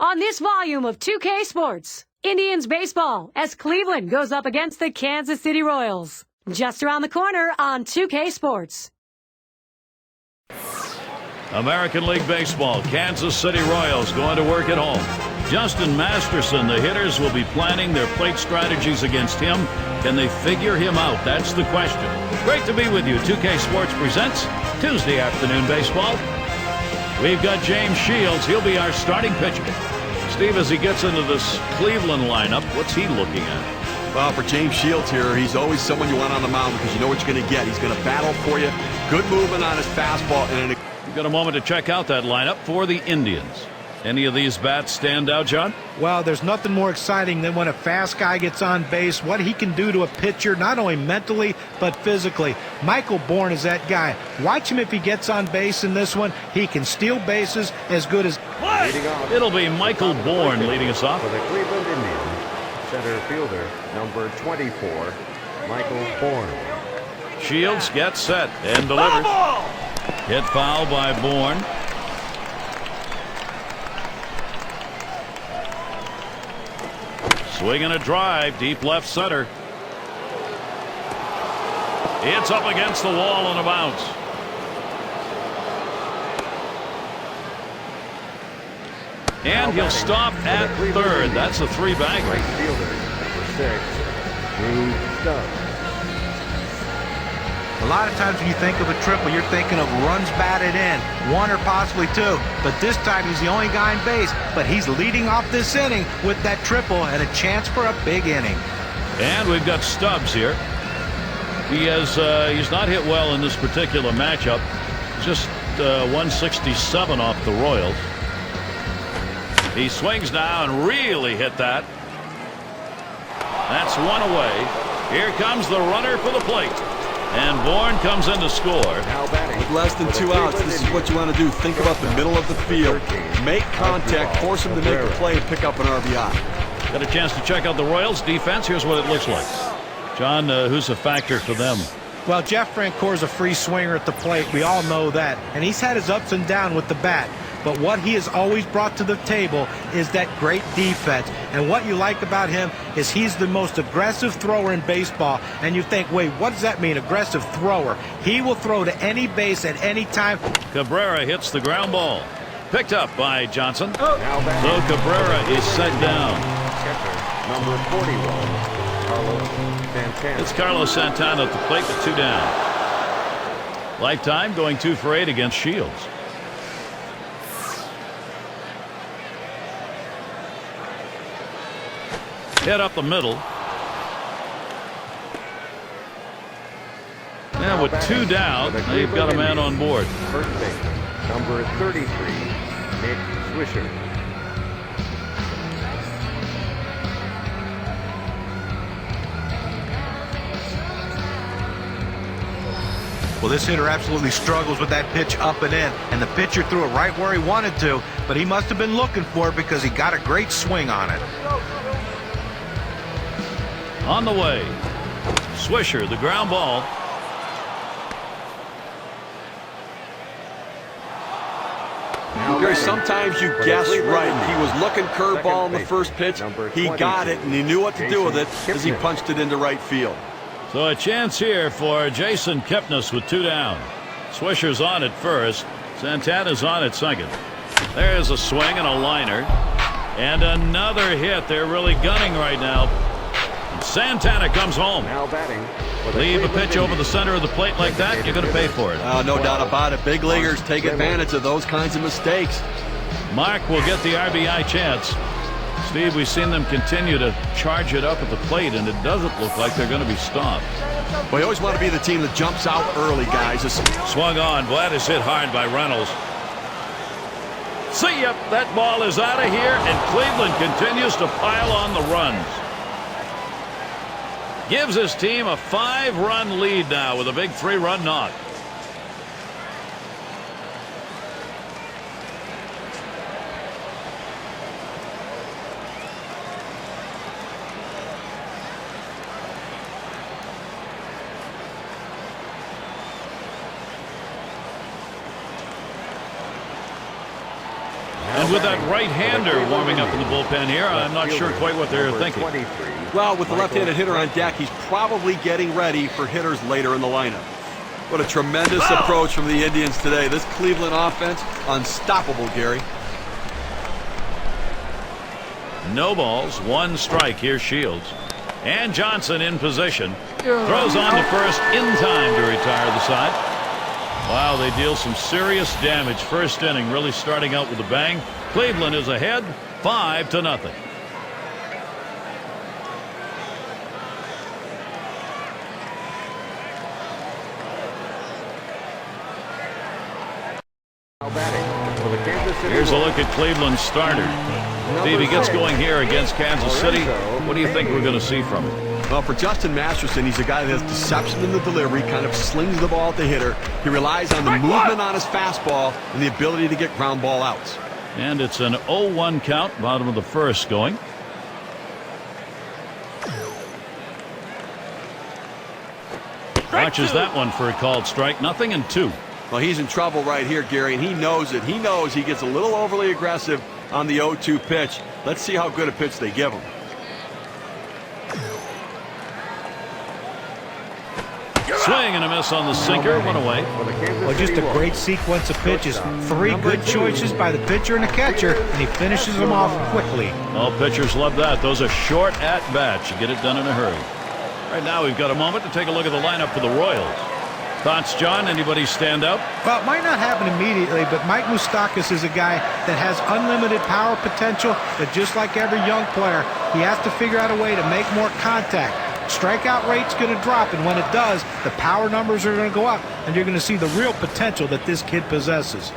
on this volume of 2K Sports. Indians baseball as Cleveland goes up against the Kansas City Royals. Just around the corner on 2K Sports. American League Baseball, Kansas City Royals going to work at home. Justin Masterson, the hitters will be planning their plate strategies against him. Can they figure him out? That's the question. Great to be with you. 2K Sports presents Tuesday afternoon baseball. We've got James Shields. He'll be our starting pitcher. Steve, as he gets into this Cleveland lineup, what's he looking at? Well, for James Shields here, he's always someone you want on the mound because you know what you're going to get. He's going to battle for you. Good movement on his fastball. And You've got a moment to check out that lineup for the Indians. Any of these bats stand out, John? Well, there's nothing more exciting than when a fast guy gets on base, what he can do to a pitcher, not only mentally, but physically. Michael Bourn is that guy. Watch him if he gets on base in this one. He can steal bases as good as... It'll be Michael Bourn leading us off. For the Cleveland Indians, center fielder, number 24, Michael Bourn. Shields gets set and delivers. Hit foul by Bourn. Swinging a drive, deep left center. It's up against the wall on a bounce. And he'll stop at third. That's a three-bagger. Right fielder, number 6, Drew Stubbs. A lot of times when you think of a triple, you're thinking of runs batted in, one or possibly two. But this time he's the only guy in base. But he's leading off this inning with that triple and a chance for a big inning. And we've got Stubbs here. He's not hit well in this particular matchup. Just 167 off the Royals. He swings now and really hit that. That's one away. Here comes the runner for the plate. And Bourn comes in to score. Now batting. with less than 2 outs, this is what you want to do. Think about the middle of the field. Make contact, force him to make a play, and pick up an RBI. Got a chance to check out the Royals defense. Here's what it looks like. John, who's a factor for them? Well, Jeff Francoeur's a free swinger at the plate. We all know that. And he's had his ups and downs with the bat. But what he has always brought to the table is that great defense. And what you like about him is he's the most aggressive thrower in baseball. And you think, wait, what does that mean, aggressive thrower? He will throw to any base at any time. Cabrera hits the ground ball. Picked up by Johnson. Now So Cabrera is set down. Catcher, number 41, Carlos Santana. It's Carlos Santana at the plate with 2 down. Lifetime going 2 for 8 against Shields. Hit up the middle. And with 2 down, they've got a man on board. First baseman, number 33, Nick Swisher. Well, this hitter absolutely struggles with that pitch up and in. And the pitcher threw it right where he wanted to. But he must have been looking for it because he got a great swing on it. On the way. Swisher, the ground ball. Gary, sometimes you guess right. He was looking curveball in the first pitch. He got it, and he knew what to do with it as he punched it into right field. So a chance here for Jason Kipnis with 2 down. Swisher's on at first. Santana's on at second. There's a swing and a liner. And another hit. They're really gunning right now. Santana comes home. Now batting. Leave a pitch over the center of the plate like that, you're going to pay for it. No doubt about it. Big leaguers take advantage of those kinds of mistakes. Mark will get the RBI chance. Steve, we've seen them continue to charge it up at the plate, and it doesn't look like they're going to be stopped. Well, you always want to be the team that jumps out early, guys. Swung on. Glad is hit hard by Reynolds. See ya. That ball is out of here, and Cleveland continues to pile on the runs. Gives his team a 5-run lead now with a big 3-run knock. And with that right-hander warming up in the bullpen here, I'm not sure quite what they're thinking. Well, with the left-handed hitter on deck, he's probably getting ready for hitters later in the lineup. What a tremendous approach from the Indians today. This Cleveland offense, unstoppable, Gary. No balls, 1 strike. Here's Shields. And Johnson in position. Throws on to first in time to retire the side. Wow, they deal some serious damage. First inning really starting out with a bang. Cleveland is ahead 5-0. Here's a look at Cleveland's starter. Steve, he gets going here against Kansas City. What do you think we're going to see from him? Well, for Justin Masterson, he's a guy that has deception in the delivery, kind of slings the ball at the hitter. He relies on the movement on his fastball and the ability to get ground ball outs. And it's an 0-1 count, bottom of the first going. Watches that one for a called strike. 0-2. Well, he's in trouble right here, Gary, and he knows it. He knows he gets a little overly aggressive on the 0-2 pitch. Let's see how good a pitch they give him. Swing and a miss on the sinker. 1 away. Well, just a great sequence of pitches. 3 good choices by the pitcher and the catcher, and he finishes them off quickly. All pitchers love that. Those are short at-bats. You get it done in a hurry. Right now, we've got a moment to take a look at the lineup for the Royals. Thoughts, John? Anybody stand out? Well, it might not happen immediately, but Mike Moustakas is a guy that has unlimited power potential, but just like every young player, he has to figure out a way to make more contact. Strikeout rate's going to drop, and when it does, the power numbers are going to go up, and you're going to see the real potential that this kid possesses.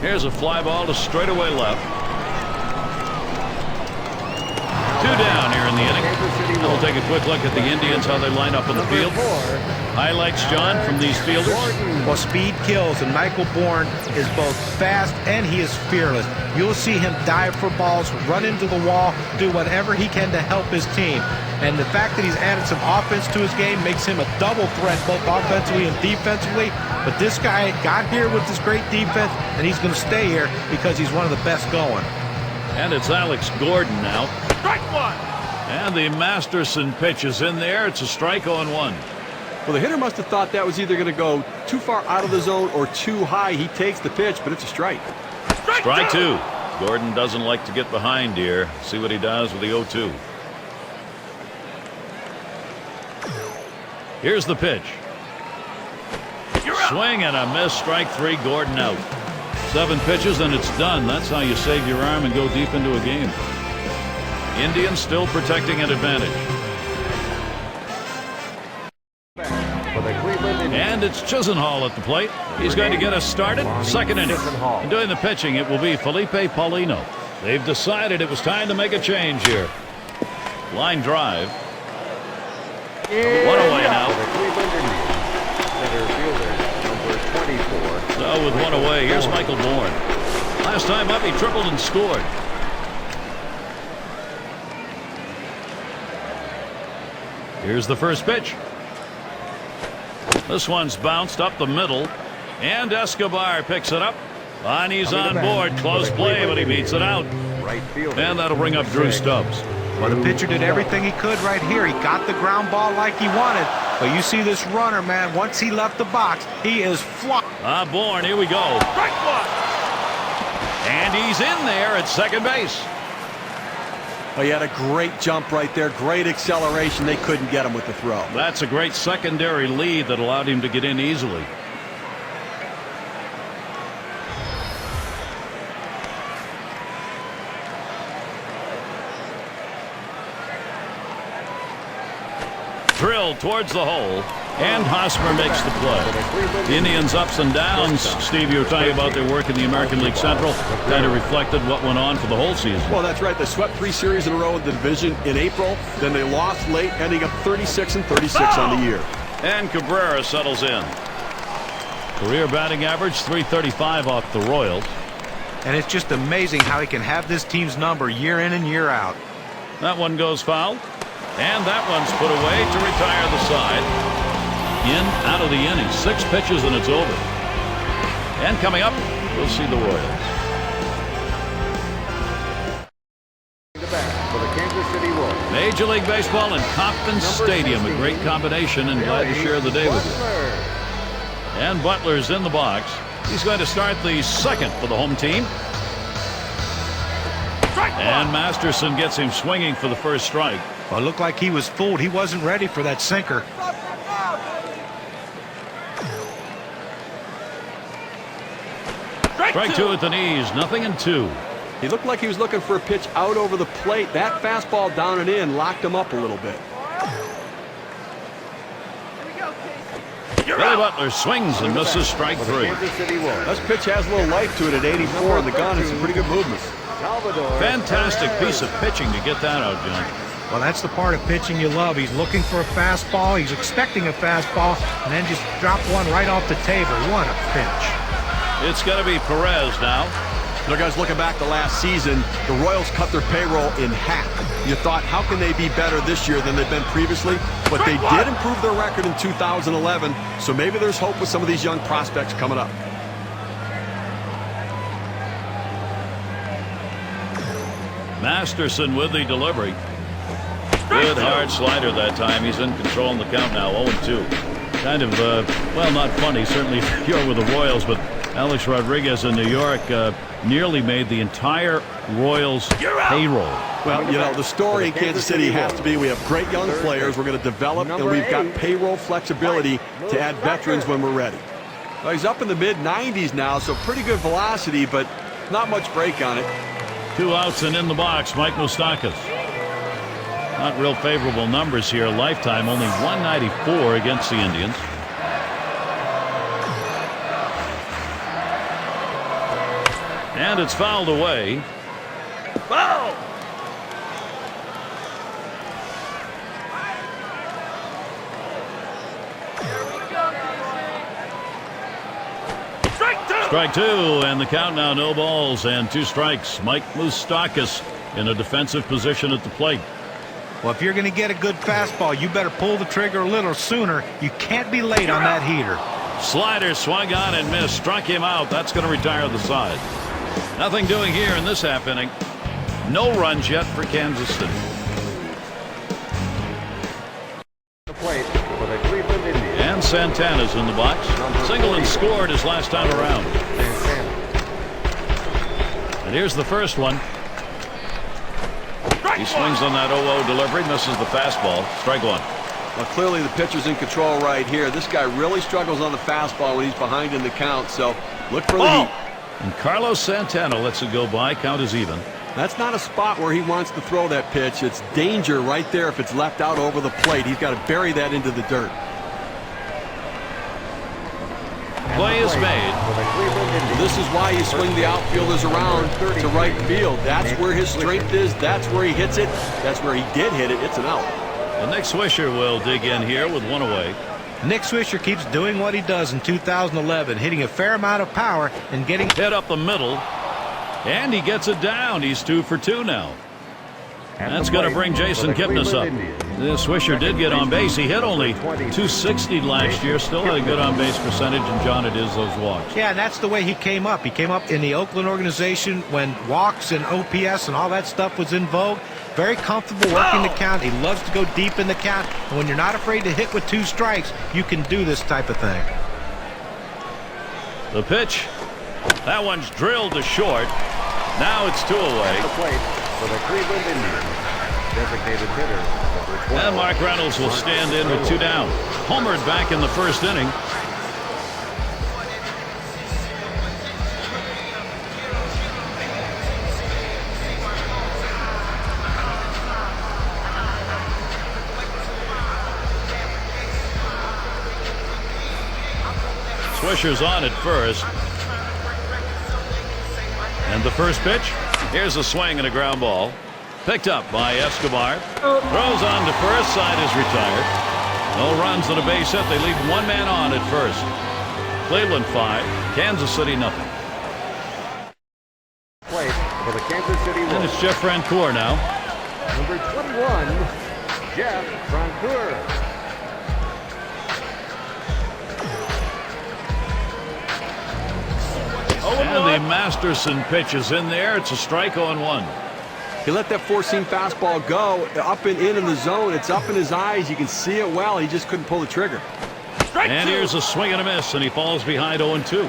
Here's a fly ball to straightaway left. 2 down here in the inning. And we'll take a quick look at the Indians, how they line up on the field. Highlights, John, from these fielders. Well, speed kills, and Michael Bourn is both fast and he is fearless. You'll see him dive for balls, run into the wall, do whatever he can to help his team. And the fact that he's added some offense to his game makes him a double threat, both offensively and defensively. But this guy got here with this great defense, and he's going to stay here because he's one of the best going. And it's Alex Gordon now. Strike 1. And the Masterson pitch is in there. It's a strike 0-1. Well, the hitter must have thought that was either going to go too far out of the zone or too high. He takes the pitch, but it's a strike. Strike 2. Gordon doesn't like to get behind here. See what he does with the 0-2. Here's the pitch. Swing and a miss. Strike 3. Gordon out. 7 pitches and it's done. That's how you save your arm and go deep into a game. Indians still protecting an advantage. And it's Chisenhall at the plate. He's going to get us started. Second inning. And doing the pitching, it will be Felipe Paulino. They've decided it was time to make a change here. Line drive. 1 away now. So with 1 away, here's Michael Bourn. Last time up, he tripled and scored. Here's the first pitch. This one's bounced up the middle, and Escobar picks it up. And he's on board. Close play, but he beats it out. And that'll bring up Drew Stubbs. Well, the pitcher did everything he could right here. He got the ground ball like he wanted. But you see this runner, man, once he left the box, he is flopped. Bourn, here we go. Strike 1. And he's in there at second base. Well, he had a great jump right there, great acceleration. They couldn't get him with the throw. That's a great secondary lead that allowed him to get in easily. Drilled towards the hole, and Hosmer makes the play. The Indians' ups and downs, Steve, you were talking about their work in the American League Central, kind of reflected what went on for the whole season. Well, that's right. They swept 3 series in a row in the division in April. Then they lost late, ending up 36-36 on the year. And Cabrera settles in. Career batting average, .335 off the Royals. And it's just amazing how he can have this team's number year in and year out. That one goes foul. And that one's put away to retire the side. In, out of the inning. 6 pitches and it's over. And coming up, we'll see the Royals. For the Kansas City Royals. Major League Baseball in Kauffman Stadium. A great combination, and glad to share the day with you. And Butler's in the box. He's going to start the second for the home team. And Masterson gets him swinging for the first strike. Well, it looked like he was fooled. He wasn't ready for that sinker. Strike 2 at the knees. 0-2. He looked like he was looking for a pitch out over the plate. That fastball down and in locked him up a little bit. Billy Butler swings and misses strike 3. This pitch has a little life to it at 84 on the gun. It's some pretty good movement. Fantastic piece of pitching to get that out, John. Well, that's the part of pitching you love. He's looking for a fastball. He's expecting a fastball, and then just drop one right off the table. What a pitch. It's going to be Perez now. Now, guys, looking back to last season, the Royals cut their payroll in half. You thought, how can they be better this year than they've been previously? But they did improve their record in 2011, so maybe there's hope with some of these young prospects coming up. Masterson with the delivery. Good hard slider that time. He's in control in the count now, 0-2. Kind of, well, not funny, certainly if you're with the Royals, but Alex Rodriguez in New York nearly made the entire Royals payroll. Well, you know, the story in Kansas City has to be we have great young players we're going to develop, and we've got payroll flexibility to add veterans when we're ready. Well, he's up in the mid-90s now, so pretty good velocity, but not much break on it. 2 outs and in the box, Mike Moustakas. Not real favorable numbers here. Lifetime only 194 against the Indians. And it's fouled away. Foul! Strike 2, and the count now, no balls and 2 strikes. Mike Moustakas in a defensive position at the plate. Well, if you're going to get a good fastball, you better pull the trigger a little sooner. You can't be late on that heater. Slider swung on and missed. Struck him out. That's going to retire the side. Nothing doing here in this half inning. No runs yet for Kansas City. The plate for the Cleveland Indians. And Santana's in the box. Single and scored his last time around. And here's the first one. He swings on that 0-0 delivery, misses the fastball. Strike 1. Well, clearly the pitcher's in control right here. This guy really struggles on the fastball when he's behind in the count, so look for the heat. And Carlos Santana lets it go by. Count is even. That's not a spot where he wants to throw that pitch. It's danger right there if it's left out over the plate. He's got to bury that into the dirt. Play is made. This is why you swing the outfielders around to right field. That's where his strength is. That's where he hits it. That's where he did hit it. It's an out. And Nick Swisher will dig in here with 1 away. Nick Swisher keeps doing what he does in 2011, hitting a fair amount of power and getting hit up the middle. And he gets it down. He's 2 for 2 now. That's going to bring Jason Kipnis up. Swisher did get on base. He hit only .260 last year. Still had a good on-base percentage, and John, it is those walks. Yeah, and that's the way he came up. He came up in the Oakland organization when walks and OPS and all that stuff was in vogue. Very comfortable working the count. He loves to go deep in the count. And when you're not afraid to hit with 2 strikes, you can do this type of thing. The pitch. That one's drilled to short. Now it's 2 away. The plate for the Cleveland Indians. Designated hitter number 12. And Mark Reynolds will stand in with 2 down. Homered back in the first inning. Swisher's on at first. And the first pitch. Here's a swing and a ground ball. Picked up by Escobar. Throws on to first. Side is retired. No runs and a base hit. They leave 1 man on at first. Cleveland 5. Kansas City nothing. Plate for the Kansas City Royals. And it's Jeff Francoeur now. Number 21. CF Michael Bourn. And the Masterson pitch is in there. It's a strike 0-1. He let that four-seam fastball go up and in the zone. It's up in his eyes. You can see it well. He just couldn't pull the trigger. And here's a swing and a miss, and he falls behind 0-2.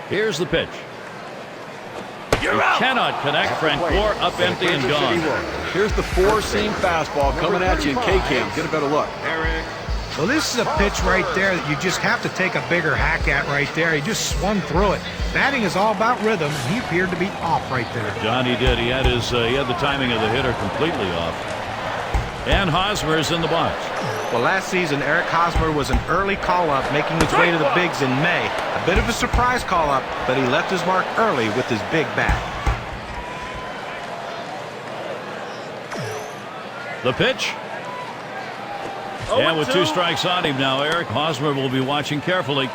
Here's the pitch. He cannot connect. Francoeur up empty and gone. Here's the four-seam fastball coming at you in K-Cam. Get a better look. Well, this is a pitch right there that you just have to take a bigger hack at right there. He just swung through it. Batting is all about rhythm, and he appeared to be off right there. Johnny did. He had the timing of the hitter completely off. And Hosmer's in the box. Well, last season, Eric Hosmer was an early call-up, making his way to the bigs in May. A bit of a surprise call-up, but he left his mark early with his big bat. The pitch. And with 2 strikes on him now, Eric Hosmer will be watching carefully.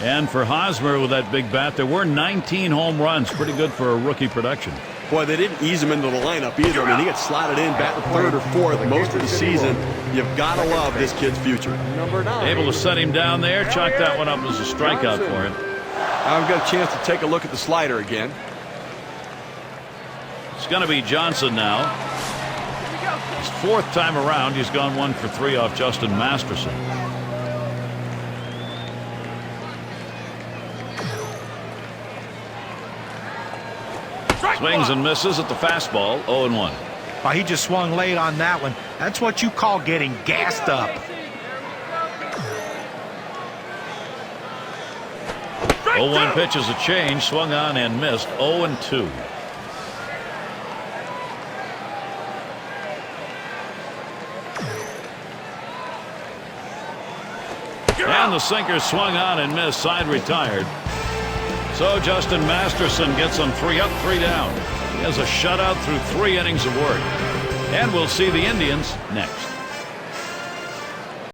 And for Hosmer with that big bat, there were 19 home runs. Pretty good for a rookie production. Boy, they didn't ease him into the lineup either. I mean, he got slotted in batting third or fourth most of the season. You've got to love this kid's future. Number 9. Able to set him down there. Chalk that one up as a strikeout for him. I've got a chance to take a look at the slider again. It's going to be Johnson now. His 4th time around. He's gone 1 for 3 off Justin Masterson. Swings and misses at the fastball. 0-1. Well, he just swung late on that one. That's what you call getting gassed up. 0-1 pitch is a change. Swung on and missed. 0-2. And the sinker swung on and missed. Side retired. So Justin Masterson gets them 3 up, 3 down. He has a shutout through 3 innings of work. And we'll see the Indians next.